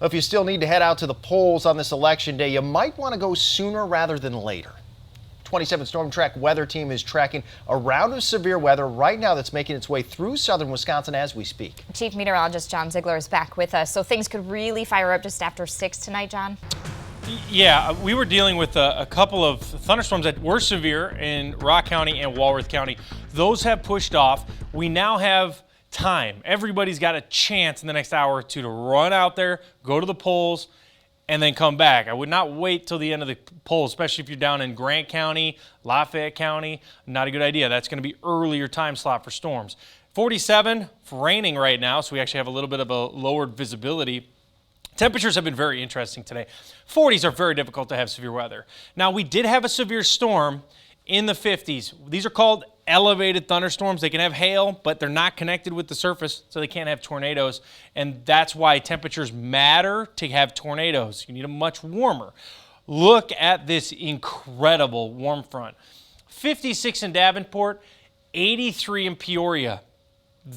If you still need to head out to the polls on this election day, you might want to go sooner rather than later. 27 Storm Track weather team is tracking a round of severe weather right now that's making its way through southern Wisconsin as we speak. Chief Meteorologist John Ziegler is back with us, so things could really fire up just after 6 tonight, John. Yeah, we were dealing with a couple of thunderstorms that were severe in Rock County and Walworth County. Those have pushed off. We now have time. Everybody's got a chance in the next hour or two to run out there, go to the polls, and then come back. I would not wait till the end of the poll, especially if you're down in Grant County, Lafayette County. Not a good idea. That's going to be earlier time slot for storms. 47, raining right now, so we actually have a little bit of a lowered visibility. Temperatures have been very interesting today. 40s are very difficult to have severe weather. Now, we did have a severe storm in the 50s. These are called elevated thunderstorms. They can have hail, but they're not connected with the surface, so they can't have tornadoes. And that's why temperatures matter to have tornadoes. You need them much warmer. Look at this incredible warm front. 56 in Davenport, 83 in Peoria.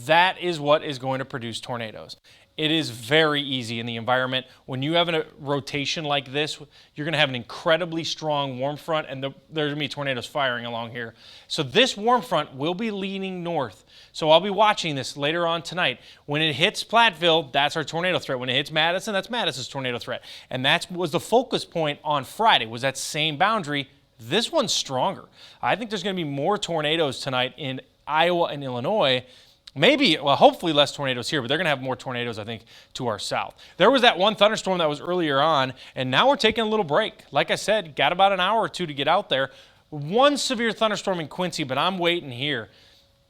That is what is going to produce tornadoes. It is very easy in the environment. When you have a rotation like this, you're going to have an incredibly strong warm front, and there's going to be tornadoes firing along here. So this warm front will be leaning north. So I'll be watching this later on tonight. When it hits Platteville, that's our tornado threat. When it hits Madison, that's Madison's tornado threat. And that was the focus point on Friday, was that same boundary. This one's stronger. I think there's going to be more tornadoes tonight in Iowa and Illinois. Maybe, well, hopefully less tornadoes here, but they're going to have more tornadoes, I think, to our south. There was that one thunderstorm that was earlier on, and now we're taking a little break. Like I said, got about an hour or two to get out there. One severe thunderstorm in Quincy, but I'm waiting here.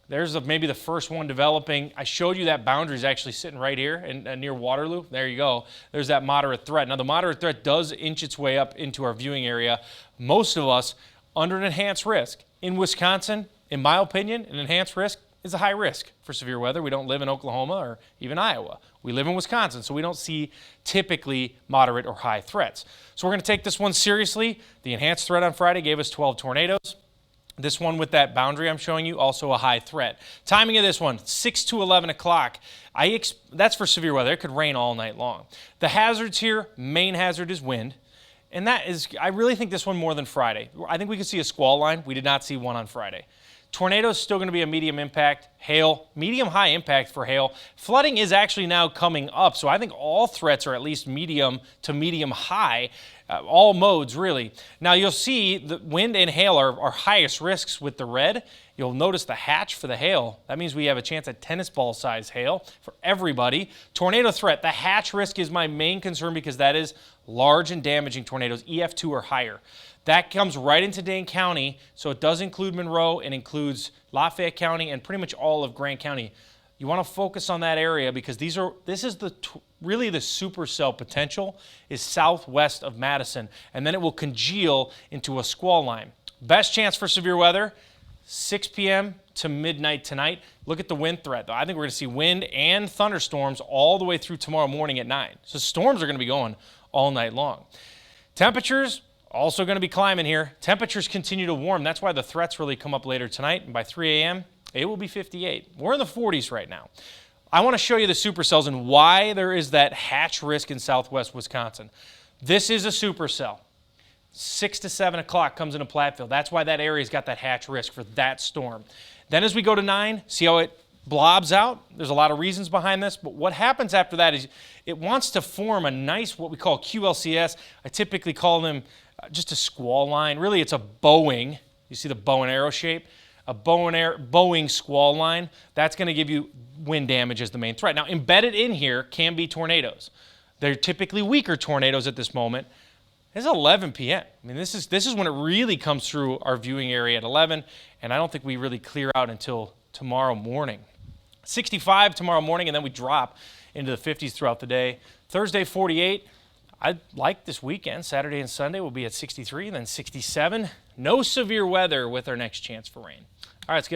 There's maybe the first one developing. I showed you that boundary is actually sitting right here near Waterloo. There you go. There's that moderate threat. Now, the moderate threat does inch its way up into our viewing area. Most of us under an enhanced risk. In Wisconsin, in my opinion, an enhanced risk is a high risk for severe weather. We don't live in Oklahoma or even Iowa. We live in Wisconsin, so we don't see typically moderate or high threats. So we're going to take this one seriously. The enhanced threat on Friday gave us 12 tornadoes. This one with that boundary I'm showing you, also a high threat. Timing of this one, 6 to 11 o'clock. That's for severe weather. It could rain all night long. The hazards here, main hazard is wind. And that is, I really think this one more than Friday. I think we could see a squall line. We did not see one on Friday. Tornadoes still going to be a medium impact. Hail, medium high impact for hail. Flooding is actually now coming up, so I think all threats are at least medium to medium high, all modes really. Now you'll see the wind and hail are highest risks with the red. You'll notice the hatch for the hail. That means we have a chance at tennis ball size hail for everybody. Tornado threat, the hatch risk is my main concern because that is large and damaging tornadoes, EF2 or higher. That comes right into Dane County, so it does include Monroe and includes Lafayette County and pretty much all of Grant County. You want to focus on that area because this is really the supercell potential is southwest of Madison, and then it will congeal into a squall line. Best chance for severe weather, 6 p.m. to midnight tonight. Look at the wind threat, though. I think we're going to see wind and thunderstorms all the way through tomorrow morning at 9. So storms are going to be going all night long. Temperatures also going to be climbing here. Temperatures continue to warm. That's why the threats really come up later tonight. And by 3 a.m., it will be 58. We're in the 40s right now. I want to show you the supercells and why there is that hatch risk in southwest Wisconsin. This is a supercell. 6 to 7 o'clock comes into Platteville. That's why that area's got that hatch risk for that storm. Then as we go to 9, see how it blobs out? There's a lot of reasons behind this, but what happens after that is it wants to form a nice, what we call QLCS. I typically call them just a squall line. Really, it's a bowing. You see the bow and arrow shape? A bowing squall line. That's going to give you wind damage as the main threat. Now, embedded in here can be tornadoes. They're typically weaker tornadoes at this moment. It's 11 p.m. I mean, this is when it really comes through our viewing area at 11, and I don't think we really clear out until tomorrow morning. 65 tomorrow morning, and then we drop into the 50s throughout the day. Thursday, 48. I like this weekend. Saturday and Sunday will be at 63, then 67. No severe weather with our next chance for rain. All right, let's get